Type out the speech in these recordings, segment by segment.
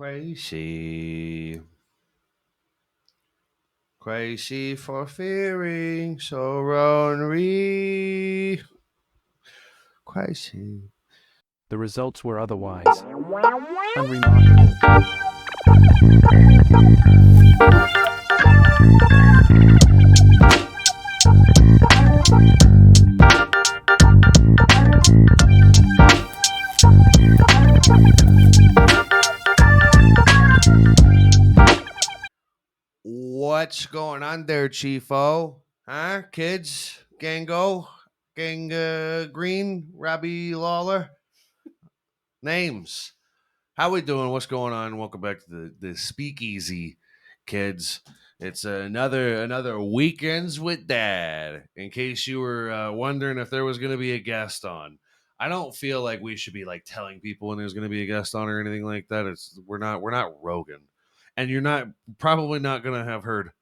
Crazy. Crazy for fearing so lonely. Crazy. The results were otherwise unremarkable. What's going on there, Chiefo? Huh? Kids? Gango? Gang Green? Robbie Lawler? Names. How we doing? What's going on? Welcome back to the Speakeasy, kids. It's another weekends with Dad. In case you were wondering if there was going to be a guest on, I don't feel like we should be like telling people when there's going to be a guest on or anything like that. We're not Rogan, and you're not probably not going to have heard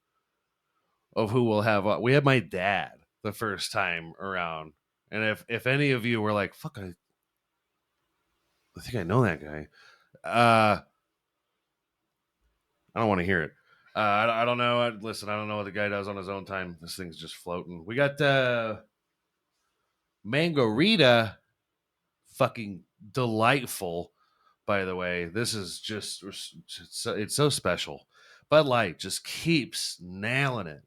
of who we'll have on. We had my dad the first time around, and if any of you were like, "Fuck, I think I know that guy," I don't want to hear it. I don't know. Listen, I don't know what the guy does on his own time. This thing's just floating. We got Mangarita, fucking delightful. By the way, this is just it's so special. Bud Light just keeps nailing it.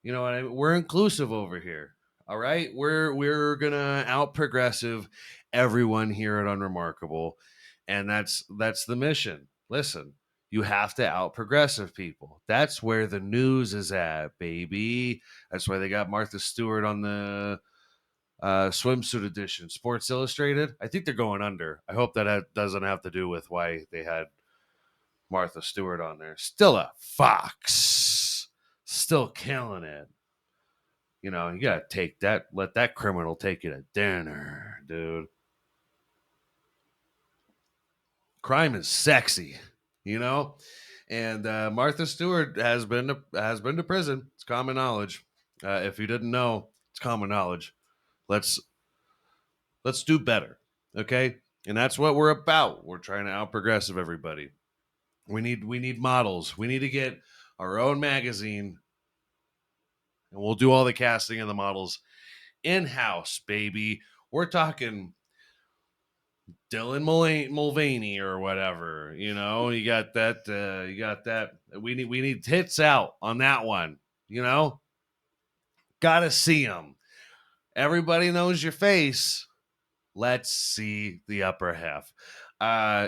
You know what I mean? We're inclusive over here. All right, we're gonna out progressive everyone here at Unremarkable, and that's the mission. Listen, you have to out progressive people. That's where the news is at, baby. That's why they got Martha Stewart on the swimsuit edition. Sports Illustrated. I think they're going under. I hope that doesn't have to do with why they had Martha Stewart on there. Still a fox. Still killing it. You know, you gotta take that. Let that criminal take you to dinner, dude. Crime is sexy, you know. And Martha Stewart has been to prison. It's common knowledge. If you didn't know, it's common knowledge. Let's let's do better, okay? And that's what we're about. We're trying to out progressive everybody. We need models. We need to get our own magazine, and we'll do all the casting of the models in house, baby. We're talking Dylan Mulvaney or whatever. You know, you got that. You got that. We need tits out on that one. You know, gotta see them. Everybody knows your face. Let's see the upper half.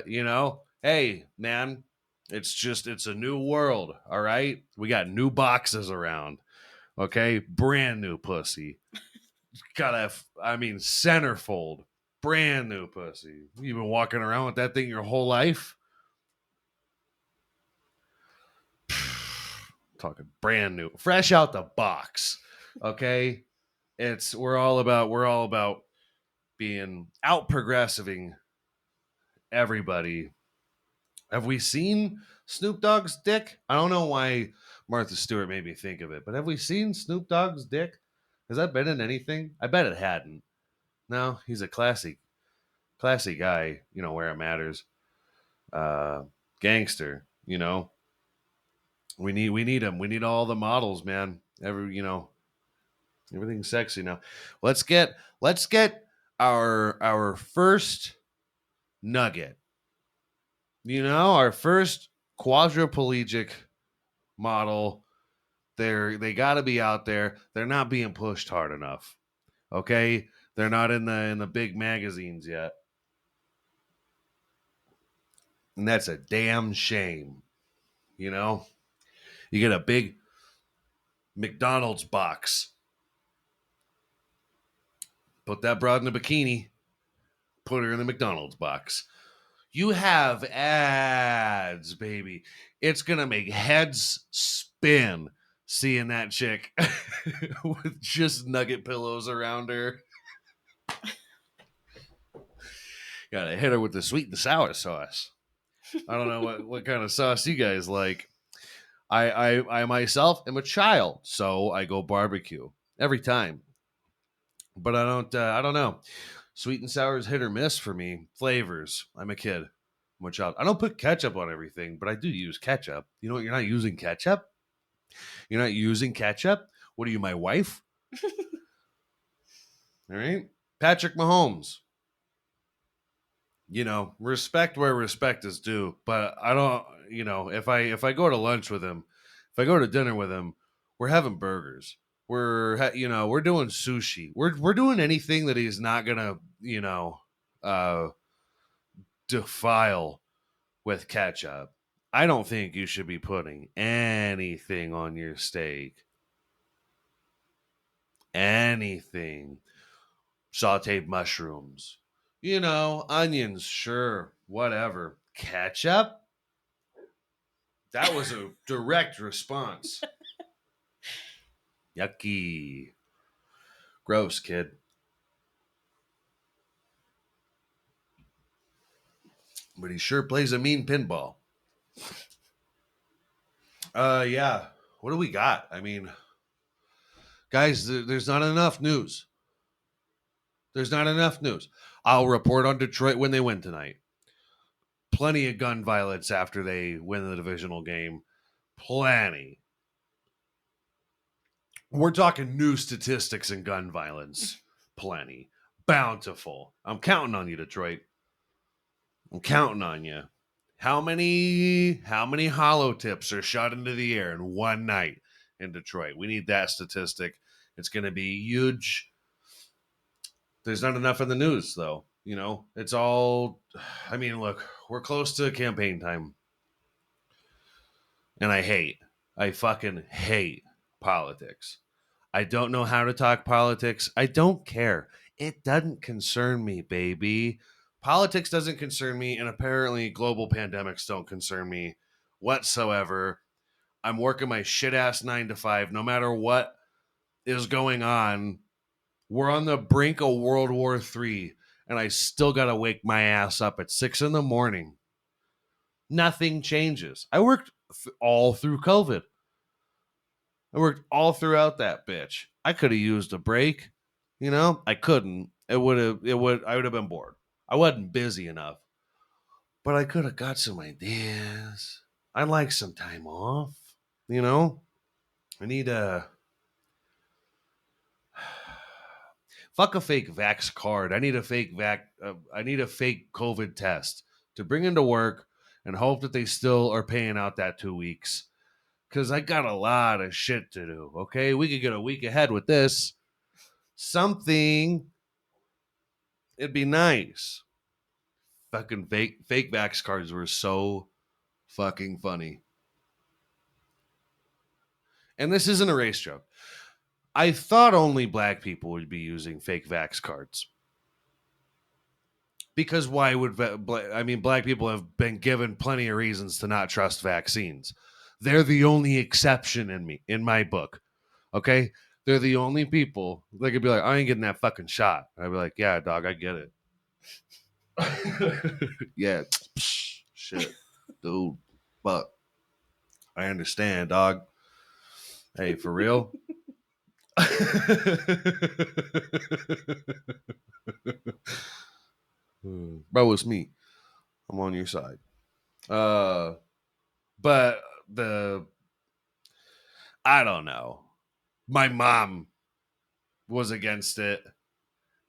You know, hey man, it's a new world. All right, we got new boxes around. Okay, brand new pussy. I mean, centerfold, brand new pussy. You've been walking around with that thing your whole life. Talking brand new, fresh out the box. Okay, we're all about being out progressiving everybody. Have we seen Snoop Dogg's dick? I don't know why Martha Stewart made me think of it, but have we seen Snoop Dogg's dick? Has that been in anything? I bet it hadn't. No, he's a classy guy, you know, where it matters. Uh, Gangster, you know. We need him. We need all the models, man. Everything's sexy now. Let's get our first nugget. You know, our first quadriplegic model. They got to be out there. They're not being pushed hard enough. Okay, they're not in the big magazines yet, and that's a damn shame. You know, you get a big McDonald's box, put that broad in a bikini, put her in the McDonald's box. You have ads, baby. It's gonna make heads spin seeing that chick with just nugget pillows around her. Gotta hit her with the sweet and sour sauce. I don't know what kind of sauce you guys like. I myself am a child, so I go barbecue every time. But I don't know. Sweet and sour is hit or miss for me. Flavors. I'm a kid. I'm a child. I don't put ketchup on everything, but I do use ketchup. You know what? You're not using ketchup? You're not using ketchup? What are you, my wife? All right. Patrick Mahomes. You know, respect where respect is due. But I don't, you know, if I go to lunch with him, if I go to dinner with him, we're having burgers. We're doing sushi. We're doing anything that he's not gonna, uh, defile with ketchup. I don't think you should be putting anything on your steak. Anything. Sauteed mushrooms. Onions, sure, whatever. Ketchup? That was a direct response. Yucky. Gross, kid. But he sure plays a mean pinball. Yeah. What do we got? I mean, guys, there's not enough news. There's not enough news. I'll report on Detroit when they win tonight. Plenty of gun violence after they win the divisional game. Plenty. We're talking new statistics in gun violence. Plenty. Bountiful. I'm counting on you, Detroit. I'm counting on you. How many hollow tips are shot into the air in one night in Detroit? We need that statistic. It's going to be huge. There's not enough in the news, though. It's all. I mean, look, we're close to campaign time, and I fucking hate politics. I don't know how to talk politics. I don't care. It doesn't concern me, baby. Politics doesn't concern me, and apparently global pandemics don't concern me whatsoever. I'm working my shit ass 9 to 5, no matter what is going on. We're on the brink of World War III, and I still got to wake my ass up at 6 in the morning. Nothing changes. I worked all through COVID. I worked all throughout that bitch. I could have used a break, I couldn't. I would have been bored. I wasn't busy enough. But I could have got some ideas. I'd like some time off, you know? I need a fuck a fake vax card. I need a fake COVID test to bring into work and hope that they still are paying out that 2 weeks. Cause I got a lot of shit to do. Okay. We could get a week ahead with this. Something. It'd be nice. Fucking fake vax cards were so fucking funny. And this isn't a race joke. I thought only black people would be using fake vax cards. Because why would black people have been given plenty of reasons to not trust vaccines. They're the only exception in my book. Okay? They're the only people that could be like, I ain't getting that fucking shot. And I'd be like, yeah, dog, I get it. Yeah, shit, dude, fuck. I understand, dog. Hey, for real? Bro, it's me. I'm on your side. But I don't know. My mom was against it,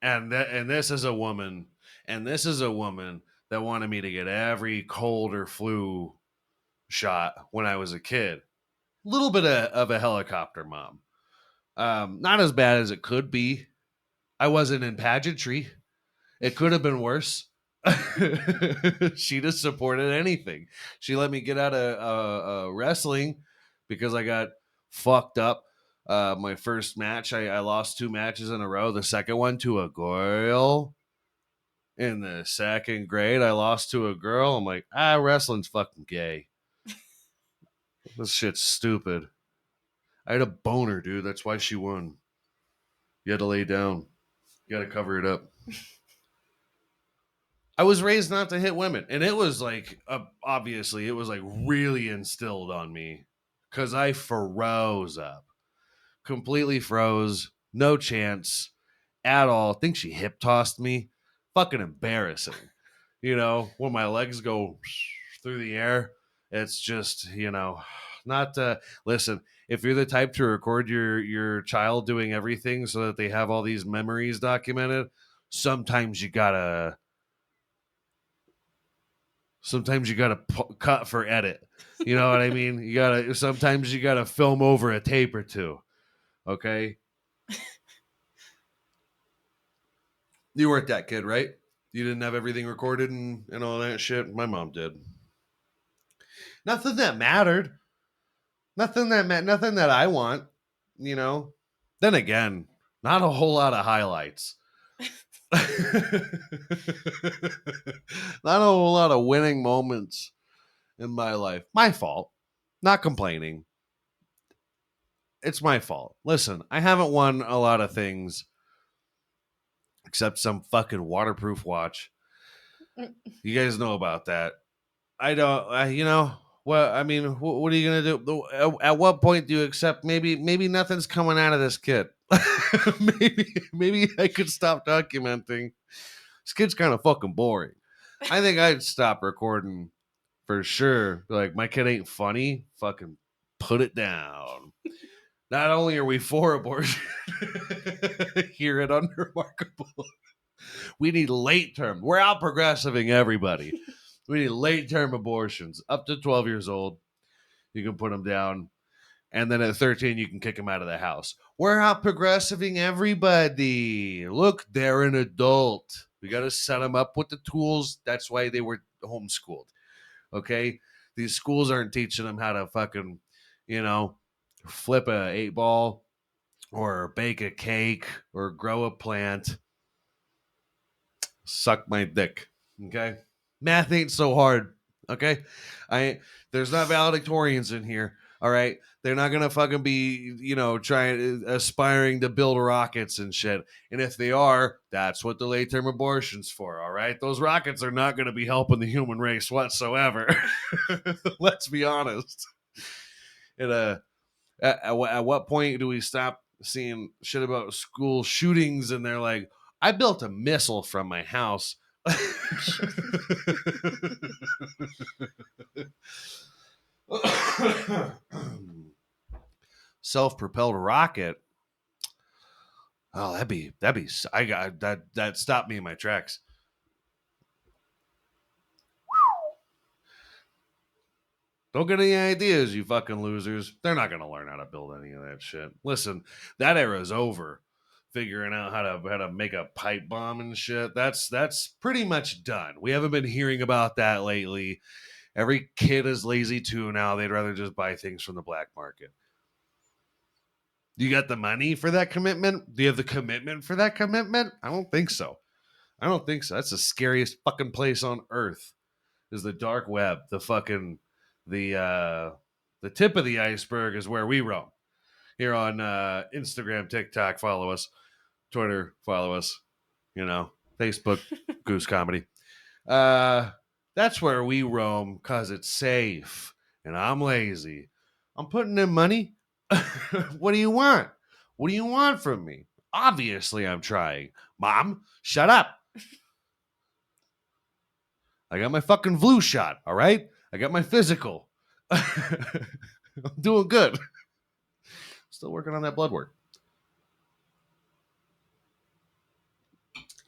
and this is a woman, that wanted me to get every cold or flu shot when I was a kid. A little bit of a helicopter mom. Not as bad as it could be. I wasn't in pageantry. It could have been worse. She just supported anything. She let me get out of wrestling because I got fucked up. My first match, I lost 2 matches in a row. The second one to a girl. In the second grade, I lost to a girl. I'm like, wrestling's fucking gay. This shit's stupid. I had a boner, dude. That's why she won. You had to lay down. You got to cover it up. I was raised not to hit women, and it was like obviously it was like really instilled on me because I froze up, completely froze, no chance at all. I think she hip tossed me, fucking embarrassing. when my legs go through the air, it's just, not listen, if you're the type to record your child doing everything so that they have all these memories documented, sometimes you gotta cut for edit. You know what I mean? Sometimes you gotta film over a tape or two. Okay. You weren't that kid, right? You didn't have everything recorded and all that shit. My mom did. Nothing that mattered. Nothing that I want, you know. Then again, not a whole lot of highlights. Not a whole lot of winning moments in my life. My fault. Not complaining. It's my fault. Listen, I haven't won a lot of things except some fucking waterproof watch. You guys know about that. I don't. Well, I mean, what are you gonna do? At what point do you accept? Maybe nothing's coming out of this kid. maybe I could stop documenting. This kid's kind of fucking boring. I think I'd stop recording for sure. Like, my kid ain't funny. Fucking put it down. Not only are we for abortion here at Unremarkable, we need late term. We're out progressiving everybody. We need late term abortions up to 12 years old. You can put them down. And then at 13, you can kick them out of the house. We're out progressiving everybody. Look, they're an adult. We got to set them up with the tools. That's why they were homeschooled. Okay? These schools aren't teaching them how to fucking, flip a 8-ball or bake a cake or grow a plant. Suck my dick. Okay? Math ain't so hard. Okay? There's not valedictorians in here. All right. They're not gonna fucking be, aspiring to build rockets and shit. And if they are, that's what the late term abortion's for. All right. Those rockets are not gonna be helping the human race whatsoever. Let's be honest. At what point do we stop seeing shit about school shootings and they're like, I built a missile from my house. Self-propelled rocket. Oh, I got that stopped me in my tracks. Don't get any ideas, you fucking losers. They're not gonna learn how to build any of that shit. Listen, that era's over. Figuring out how to make a pipe bomb and shit. That's pretty much done. We haven't been hearing about that lately. Every kid is lazy too now. They'd rather just buy things from the black market. You got the money for that commitment? Do you have the commitment for that commitment? I don't think so. That's the scariest fucking place on earth. Is the dark web. The tip of the iceberg is where we roam. Here on Instagram, TikTok, follow us. Twitter, follow us. Facebook, Goose Comedy. That's where we roam because it's safe. And I'm lazy. I'm putting in money. What do you want? What do you want from me? Obviously, I'm trying. Mom, shut up. I got my fucking flu shot, all right? I got my physical. I'm doing good. Still working on that blood work.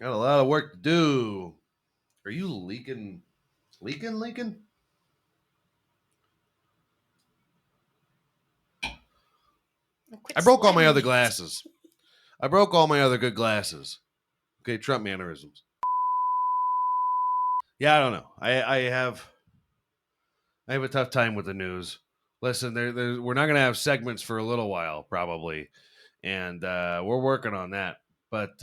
Got a lot of work to do. Are you leaking? Leaking? I broke all my other glasses. I broke all my other good glasses. Okay, Trump mannerisms. Yeah, I don't know. I have a tough time with the news. Listen, we're not going to have segments for a little while, probably, and we're working on that. But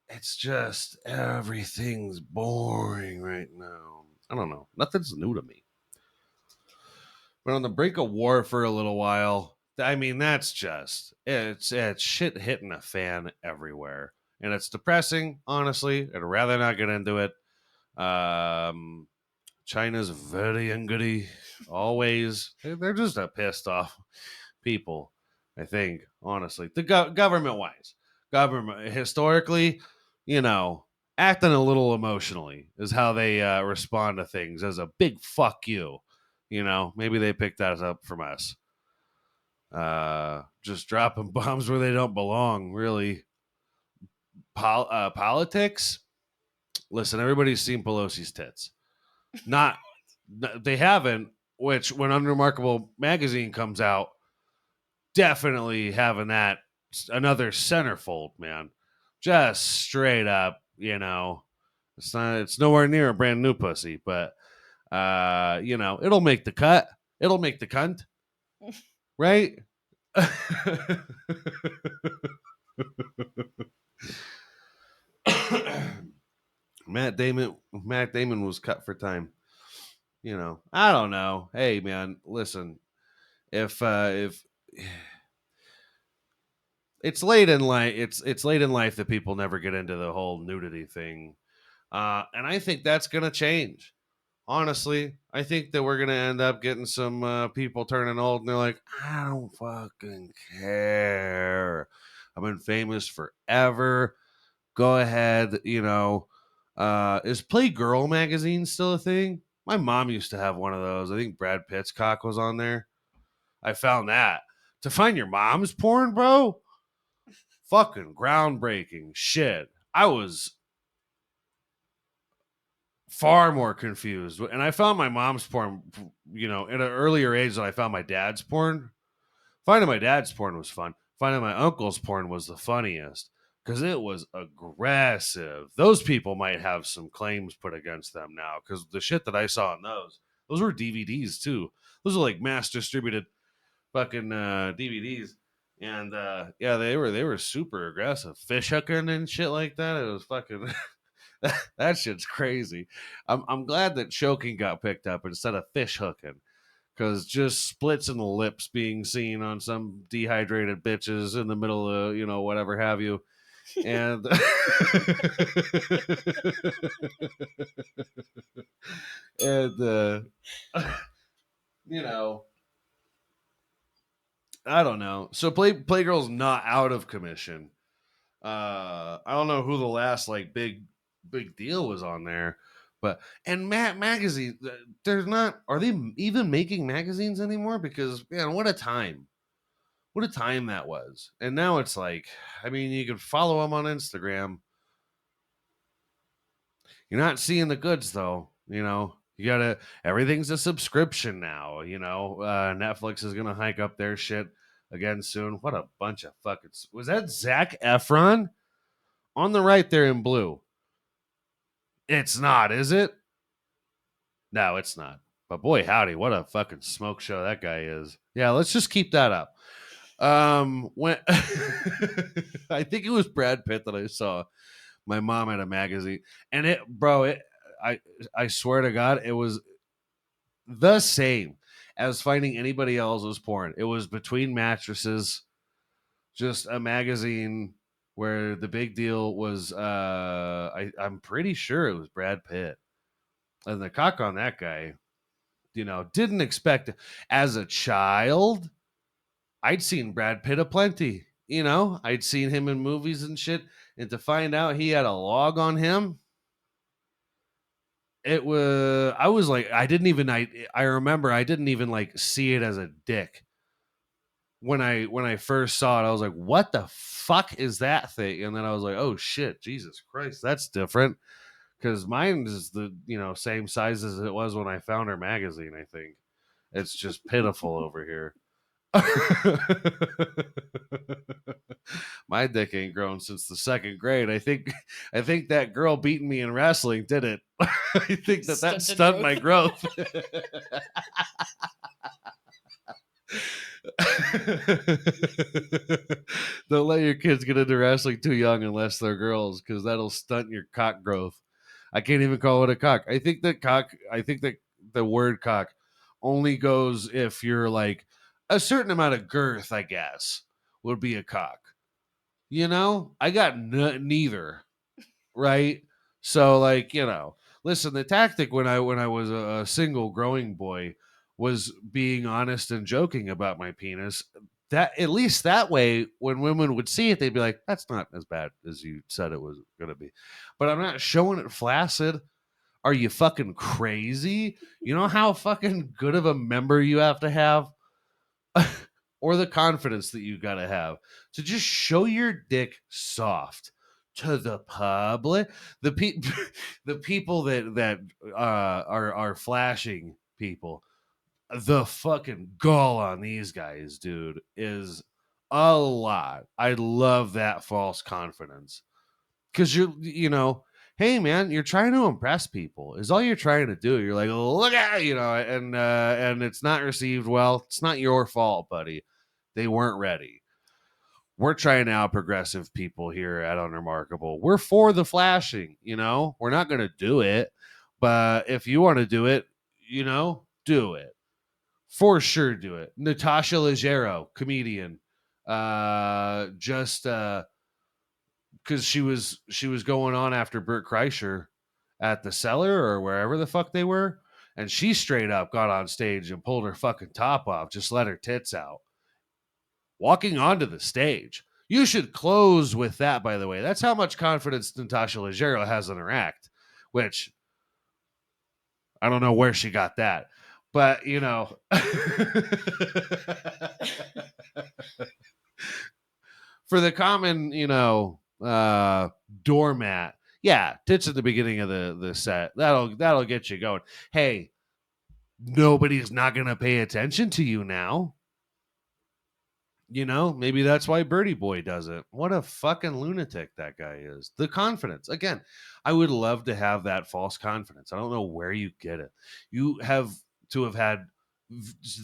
it's just everything's boring right now. I don't know. Nothing's new to me. But on the brink of war for a little while, I mean, that's just it's shit hitting a fan everywhere, and it's depressing. Honestly, I'd rather not get into it. China's very angry, always. They're just a pissed off people. I think, honestly, the government wise, government historically, you know, acting a little emotionally is how they respond to things as a big fuck you. You know, maybe they picked that up from us. Just dropping bombs where they don't belong. Really, politics. Listen, everybody's seen Pelosi's tits. Not they haven't. Which when Unremarkable magazine comes out, definitely having that another centerfold, man. Just straight up, you know. It's not. It's nowhere near a brand new pussy, but you know, it'll make the cut. It'll make the cunt, right? Matt Damon was cut for time. You know, I don't know. Hey, man, listen. If it's late in life, it's late in life that people never get into the whole nudity thing, and I think that's gonna change. Honestly, I think that we're gonna end up getting some people turning old, and they're like, I don't fucking care. I've been famous forever. Go ahead, you know. Is Playgirl magazine still a thing? My mom used to have one of those. I think Brad Pitt's cock was on there. I found that. To find your mom's porn, bro? Fucking groundbreaking shit. I was far more confused. And I found my mom's porn, you know, at an earlier age than I found my dad's porn. Finding my dad's porn was fun. Finding my uncle's porn was the funniest because it was aggressive. Those people might have some claims put against them now because the shit that I saw in those were DVDs too. Those are like mass distributed fucking DVDs. And yeah, they were super aggressive, fish hooking and shit like that. It was fucking that shit's crazy. I'm glad that choking got picked up instead of fish hooking because just splits in the lips being seen on some dehydrated bitches in the middle of you know whatever have you, and and you know I don't know. So Playgirl's not out of commission. I don't know who the last like big deal was on there, but and Matt magazine. There's not. Are they even making magazines anymore? Because man, what a time that was. And now it's like, I mean, you can follow them on Instagram. You're not seeing the goods though. You know, you gotta. Everything's a subscription now. You know, Netflix is gonna hike up their shit again soon. What a bunch of fucking. Was that Zach Efron on the right there in blue? It's not, is it? No, it's not. But boy, howdy, what a fucking smoke show that guy is. Yeah, let's just keep that up. When I think it was Brad Pitt that I saw. My mom had a magazine, and I I swear to God, it was the same as finding anybody else's porn. It was between mattresses, just a magazine where the big deal was. I'm pretty sure it was Brad Pitt, and the cock on that guy. You know, didn't expect as a child. I'd seen Brad Pitt aplenty. You know, I'd seen him in movies and shit, and to find out he had a log on him, it was. I was like, I didn't even. I remember I didn't even like see it as a dick when I first saw it. I was like, what the fuck is that thing? And then I was like, oh shit, Jesus Christ, that's different. Because mine is the same size as it was when I found her magazine. I think it's just pitiful over here. My dick ain't grown since the second grade. I think that girl beating me in wrestling did it. I think that Stunted stunned my growth. Don't let your kids get into wrestling too young unless they're girls, because that'll stunt your cock growth. I can't even call it a cock. I think that the word cock only goes if you're like a certain amount of girth, I guess, would be a cock. You know, I got neither, right? So like, listen, the tactic when I was a single growing boy was being honest and joking about my penis. that at least that way, when women would see it, they'd be like, "That's not as bad as you said it was going to be." But I'm not showing it flaccid. Are you fucking crazy? You know how fucking good of a member you have to have, or the confidence that you gotta have to just show your dick soft to the public. The the people that are flashing people, the fucking gall on these guys, dude, is a lot. I love that false confidence because hey man, you're trying to impress people. Is all you're trying to do. You're like, look at and it's not received well. It's not your fault, buddy. They weren't ready. We're trying out progressive people here at Unremarkable. We're for the flashing. We're not going to do it, but if you want to do it, do it. For sure, do it. Natasha Leggero, comedian, just because she was going on after Bert Kreischer at the Cellar or wherever the fuck they were, and she straight up got on stage and pulled her fucking top off, just let her tits out, walking onto the stage. You should close with that, by the way. That's how much confidence Natasha Leggero has in her act, which I don't know where she got that, but for the common, doormat. Yeah, tits at the beginning of the set. That'll get you going. Hey, nobody's not gonna pay attention to you now. Maybe that's why Birdie Boy does it. What a fucking lunatic that guy is. The confidence. Again, I would love to have that false confidence. I don't know where you get it. You have to have had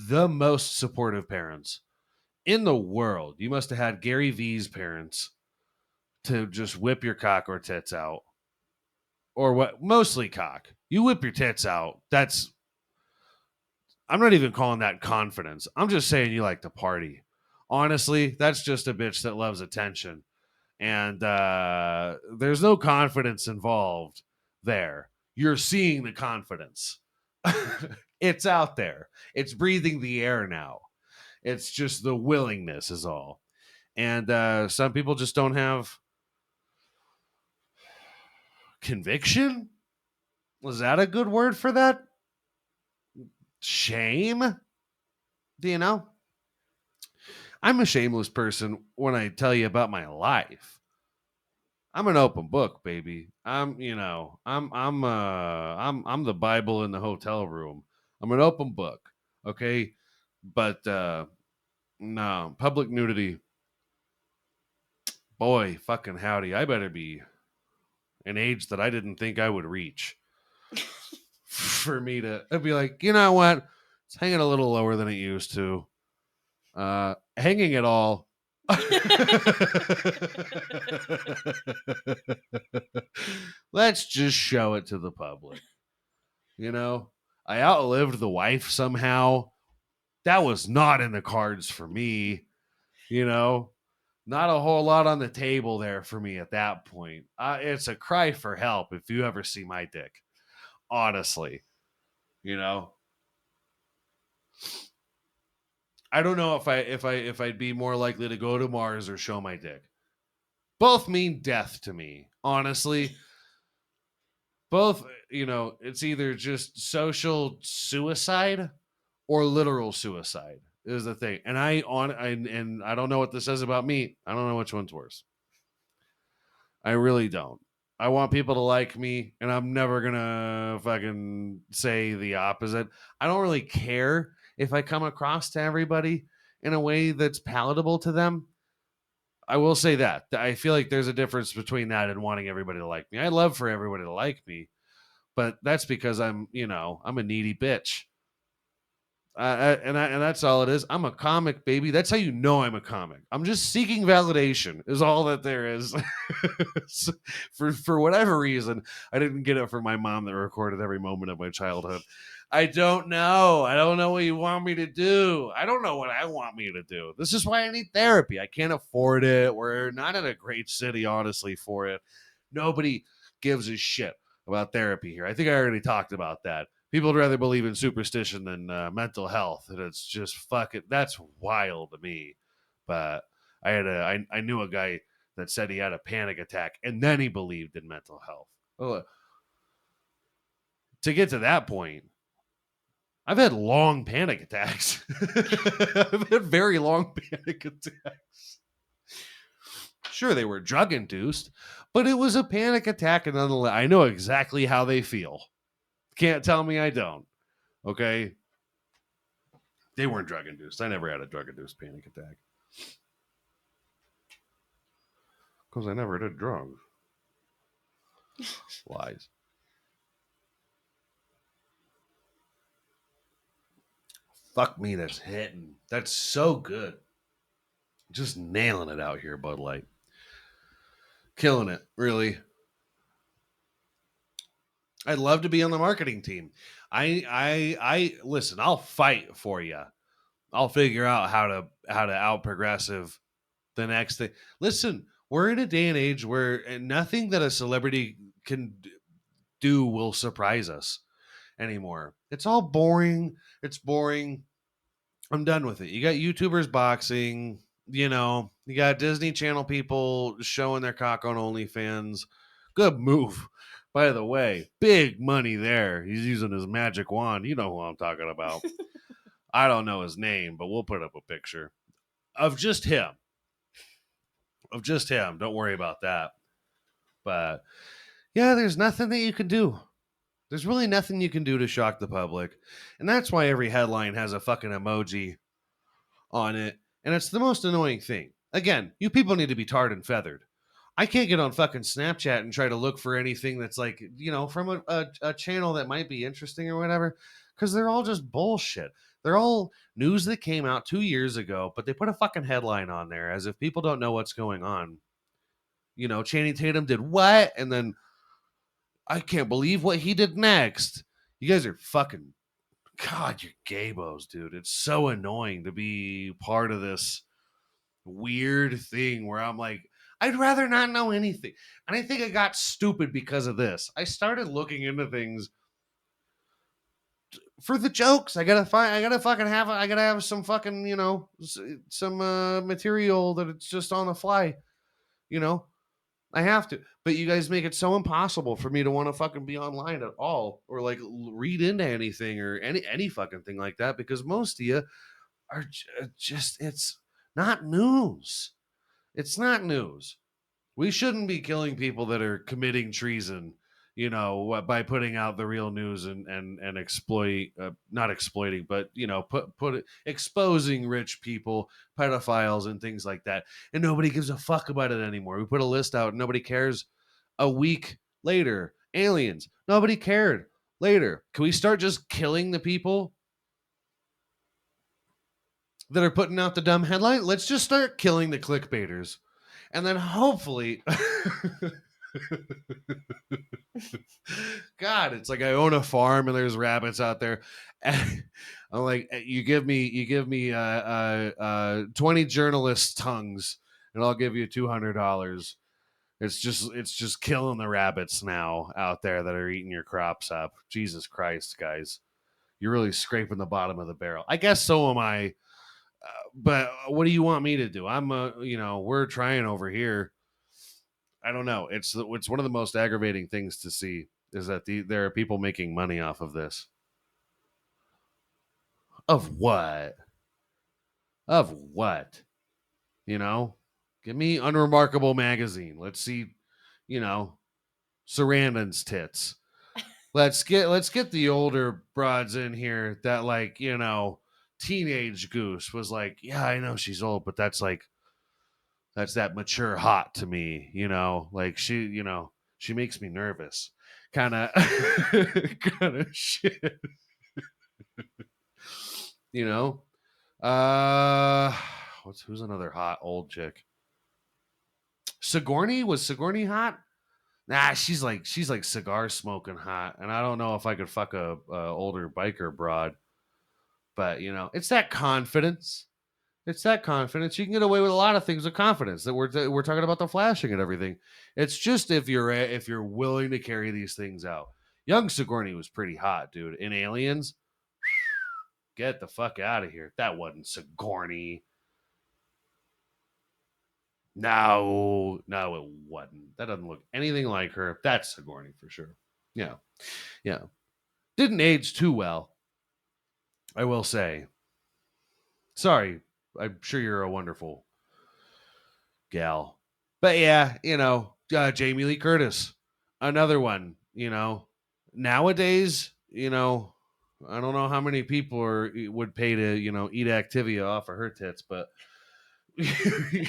the most supportive parents in the world. You must have had Gary V's parents to just whip your cock or tits out. Or what? Mostly cock. You whip your tits out. I'm not even calling that confidence. I'm just saying you like to party. Honestly, that's just a bitch that loves attention. And there's no confidence involved there. You're seeing the confidence. It's out there. It's breathing the air now. It's just the willingness is all. And some people just don't have conviction. Was that a good word for that? Shame? Do you know? I'm a shameless person when I tell you about my life. I'm an open book, baby. I'm the Bible in the hotel room. I'm an open book. Okay? But no, public nudity. Boy, fucking howdy. I better be an age that I didn't think I would reach for me to I'd be like, you know what? It's hanging a little lower than it used to. Hanging it all. Let's just show it to the public. I outlived the wife somehow. That was not in the cards for me. You know, not a whole lot on the table there for me at that point. It's a cry for help if you ever see my dick. Honestly, you know, I don't know if I'd be more likely to go to Mars or show my dick. Both mean death to me, honestly. Both, it's either just social suicide or literal suicide is the thing. And I don't know what this says about me. I don't know which one's worse. I really don't. I want people to like me, and I'm never gonna fucking say the opposite. I don't really care if I come across to everybody in a way that's palatable to them. I will say that. I feel like there's a difference between that and wanting everybody to like me. I love for everybody to like me, but that's because I'm a needy bitch. And that's all it is. I'm a comic, baby. That's how you know I'm a comic. I'm just seeking validation. Is all that there is. So, for whatever reason, I didn't get it from my mom that recorded every moment of my childhood. I don't know. I don't know what you want me to do. I don't know what I want me to do. This is why I need therapy. I can't afford it. We're not in a great city, honestly, for it. Nobody gives a shit about therapy here. I think I already talked about that. People would rather believe in superstition than mental health, and it's just fucking. That's wild to me. but I knew a guy that said he had a panic attack and then he believed in mental health. Well, to get to that point, I've had long panic attacks. I've had very long panic attacks. Sure, they were drug induced, but it was a panic attack, and nonetheless, I know exactly how they feel. Can't tell me I don't. Okay, they weren't drug induced. I never had a drug induced panic attack because I never did drugs. Lies. Fuck me, that's hitting. That's so good. Just nailing it out here, Bud Light. Killing it, really. I'd love to be on the marketing team. I listen. I'll fight for you. I'll figure out how to out progressive the next thing. Listen, we're in a day and age where nothing that a celebrity can do will surprise us anymore. It's all boring. It's boring. I'm done with it. You got YouTubers boxing, you got Disney Channel people showing their cock on OnlyFans. Good move. By the way, big money there. He's using his magic wand. You know who I'm talking about. I don't know his name, but we'll put up a picture of just him. Of just him. Don't worry about that. But yeah, there's nothing that you can do. There's really nothing you can do to shock the public. And that's why every headline has a fucking emoji on it. And it's the most annoying thing. Again, you people need to be tarred and feathered. I can't get on fucking Snapchat and try to look for anything that's like, from a channel that might be interesting or whatever, because they're all just bullshit. They're all news that came out 2 years ago, but they put a fucking headline on there as if people don't know what's going on. Channing Tatum did what? And then I can't believe what he did next. You guys are fucking, God, you're gaybos, dude. It's so annoying to be part of this weird thing where I'm like, I'd rather not know anything. And I think I got stupid because of this. I started looking into things for the jokes. I gotta have some fucking, some material that it's just on the fly. You know, I have to. But you guys make it so impossible for me to want to fucking be online at all or like read into anything or any fucking thing like that because most of you are just it's not news. It's not news. We shouldn't be killing people that are committing treason, by putting out the real news and exploit, not exploiting, but exposing rich people, pedophiles, and things like that. And nobody gives a fuck about it anymore. We put a list out, and nobody cares. A week later, aliens, nobody cared. Later, can we start just killing the people that are putting out the dumb headline? Let's just start killing the clickbaiters. And then hopefully, God, it's like I own a farm and there's rabbits out there. And I'm like, you give me 20 journalists' tongues, and I'll give you $200. It's just killing the rabbits now out there that are eating your crops up. Jesus Christ, guys, you're really scraping the bottom of the barrel. I guess so am I. But what do you want me to do? We're trying over here. I don't know. It's one of the most aggravating things to see is that there are people making money off of this. Of what? Of what? You know? Give me Unremarkable magazine. Let's see, Sarandon's tits. Let's get the older broads in here that like, teenage Goose was like, yeah, I know she's old, but that's that mature hot to me, like she makes me nervous. Kind of kind of shit, you know? Uh who's another hot old chick? Sigourney? Was Sigourney hot? Nah, she's like cigar smoking hot, and I don't know if I could fuck a older biker broad, but it's that confidence. It's that confidence. You can get away with a lot of things with confidence. That we're talking about the flashing and everything. It's just if you're willing to carry these things out. Young Sigourney was pretty hot, dude. In Aliens, get the fuck out of here. That wasn't Sigourney. No, it wasn't. That doesn't look anything like her. That's Sigourney for sure. Yeah, yeah. Didn't age too well, I will say. Sorry, I'm sure you're a wonderful gal. But yeah, Jamie Lee Curtis, another one. Nowadays, I don't know how many people would pay to eat Activia off of her tits, but it's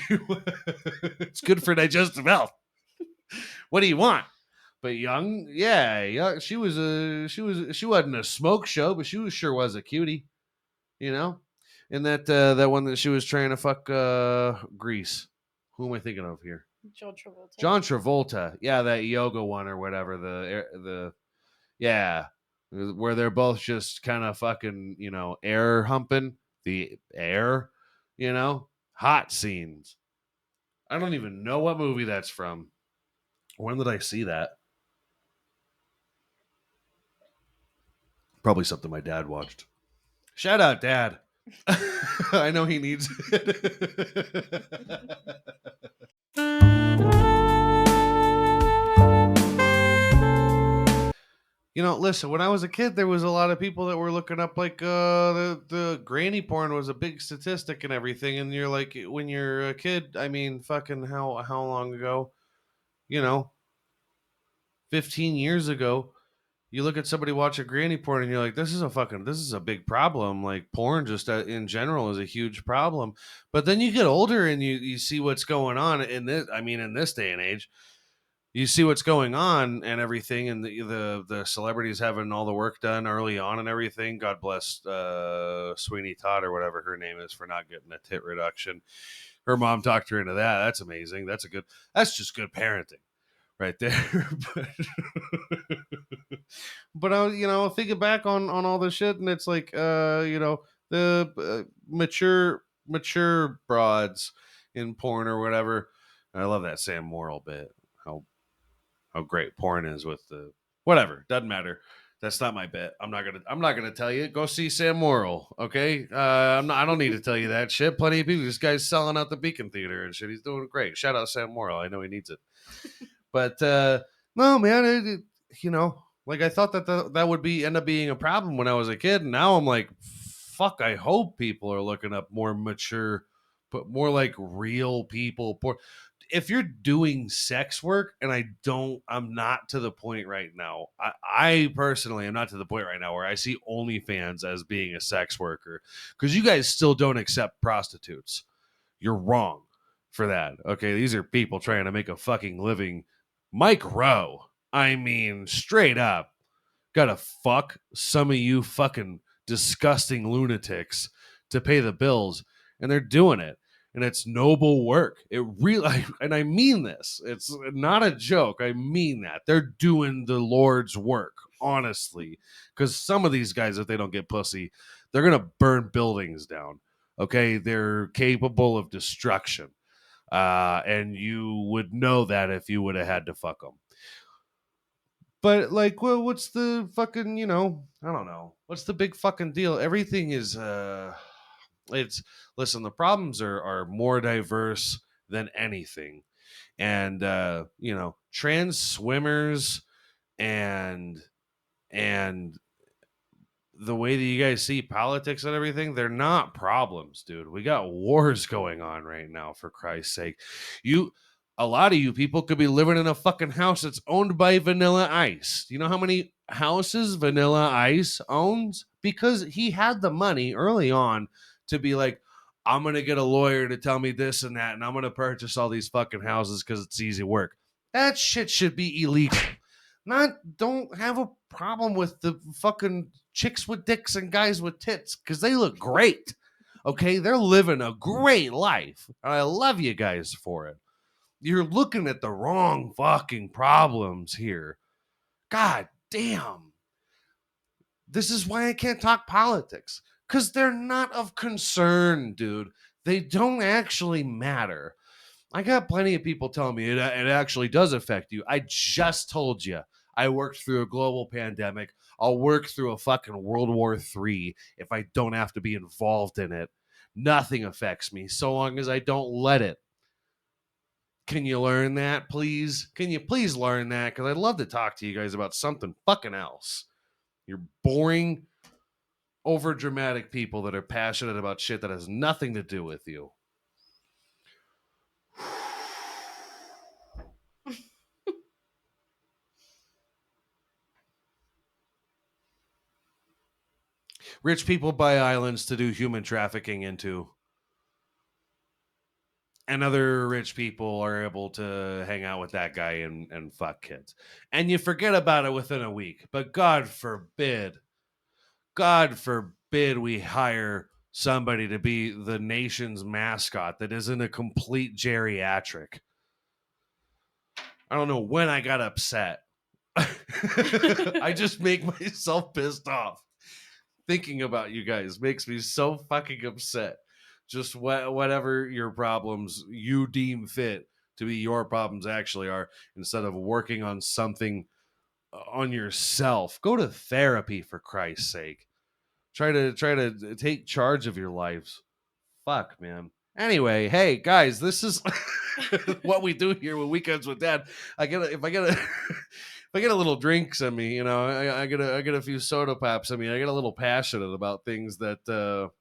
good for digestive health. What do you want? But young, yeah, young, she wasn't a smoke show, but sure was a cutie, you know. And that one that she was trying to fuck Grease. Who am I thinking of here? John Travolta. John Travolta. Yeah, that yoga one or whatever. The yeah, where they're both just kind of fucking air humping the air, hot scenes. I don't even know what movie that's from. When did I see that? Probably something my dad watched. Shout out, Dad. I know he needs it. Listen, when I was a kid, there was a lot of people that were looking up like the granny porn was a big statistic and everything. And you're like, when you're a kid, I mean, fucking how long ago? You know, 15 years ago, you look at somebody watching granny porn and you're like, this is a big problem. Like porn just in general is a huge problem. But then you get older and you see what's going on in this day and age. You see what's going on and everything, and the celebrities having all the work done early on and everything. God bless Sweeney Todd or whatever her name is for not getting a tit reduction. Her mom talked her into that. That's amazing. That's just good parenting right there. But thinking back on all this shit, and it's like the mature broads in porn or whatever. I love that Sam Morrill bit. How great porn is with the whatever. Doesn't matter. That's not my bit. I'm not gonna tell you. Go see Sam Morrill. Okay. I don't need to tell you that shit. Plenty of people. This guy's selling out the Beacon Theater and shit. He's doing great. Shout out Sam Morrill. I know he needs it. But no, man. Like I thought that would end up being a problem when I was a kid, and now I'm like, fuck. I hope people are looking up more mature, but more like real people. If you're doing sex work, and I'm not to the point right now. I personally am not to the point right now where I see OnlyFans as being a sex worker, because you guys still don't accept prostitutes. You're wrong for that. Okay, these are people trying to make a fucking living. Mike Rowe, I mean, straight up, gotta fuck some of you fucking disgusting lunatics to pay the bills, and they're doing it. And it's noble work. It really, and I mean this. It's not a joke. I mean that. They're doing the Lord's work, honestly. Because some of these guys, if they don't get pussy, they're gonna burn buildings down. Okay, they're capable of destruction, and you would know that if you would have had to fuck them. But like, well, what's the fucking, I don't know. What's the big fucking deal? Everything is it's listen, the problems are more diverse than anything. And trans swimmers and and the way that you guys see politics and everything, they're not problems, dude. We got wars going on right now, for Christ's sake. A lot of you people could be living in a fucking house that's owned by Vanilla Ice. Do you know how many houses Vanilla Ice owns? Because he had the money early on to be like, I'm going to get a lawyer to tell me this and that, and I'm going to purchase all these fucking houses because it's easy work. That shit should be illegal. Don't have a problem with the fucking chicks with dicks and guys with tits, because they look great. Okay, they're living a great life. I love you guys for it. You're looking at the wrong fucking problems here. God damn. This is why I can't talk politics, because they're not of concern, dude. They don't actually matter. I got plenty of people telling me it actually does affect you. I just told you I worked through a global pandemic. I'll work through a fucking World War III if I don't have to be involved in it. Nothing affects me so long as I don't let it. Can you learn that, please? Can you please learn that? Because I'd love to talk to you guys about something fucking else. You're boring, over dramatic people that are passionate about shit that has nothing to do with you. Rich people buy islands to do human trafficking into. And other rich people are able to hang out with that guy and fuck kids. And you forget about it within a week. But God forbid we hire somebody to be the nation's mascot that isn't a complete geriatric. I don't know when I got upset. I just make myself pissed off. Thinking about you guys makes me so fucking upset. Just whatever your problems you deem fit to be your problems actually are, instead of working on something on yourself. Go to therapy, for Christ's sake. Try to take charge of your lives. Fuck, man. Anyway, hey guys, this is what we do here with Weekends with Dad. If I get a little drinks in me, you know, I get a few soda pops. I mean, I get a little passionate about things that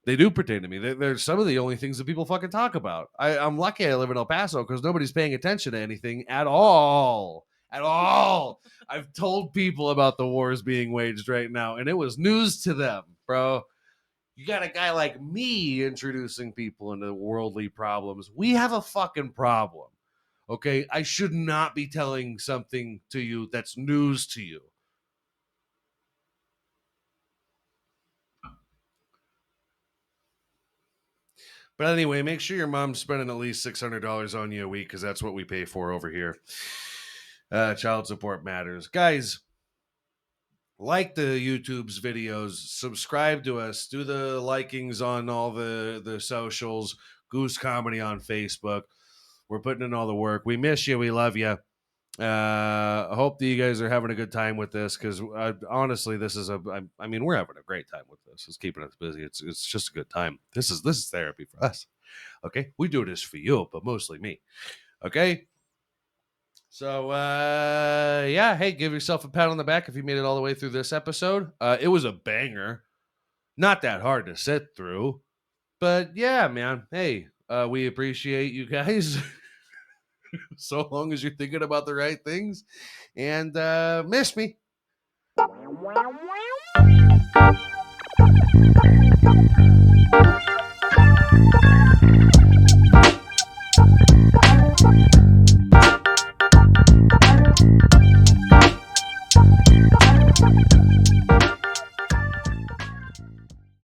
they do pertain to me. They're some of the only things that people fucking talk about. I'm lucky I live in El Paso because nobody's paying attention to anything at all. At all. I've told people about the wars being waged right now, and it was news to them, bro. You got a guy like me introducing people into worldly problems. We have a fucking problem. Okay? I should not be telling something to you that's news to you. But anyway, make sure your mom's spending at least $600 on you a week, because that's what we pay for over here. Child support matters. Guys, like the YouTube's videos, subscribe to us, do the likings on all the socials, Goose Comedy on Facebook. We're putting in all the work. We miss you. We love you. I hope that you guys are having a good time with this, because honestly, this is I mean, we're having a great time with this. It's keeping us busy. It's just a good time. This is therapy for us. Okay, we do this for you, but mostly me. Okay. So yeah, hey, give yourself a pat on the back if you made it all the way through this episode. It was a banger. Not that hard to sit through. But yeah, man. Hey, we appreciate you guys. So long as you're thinking about the right things. And miss me.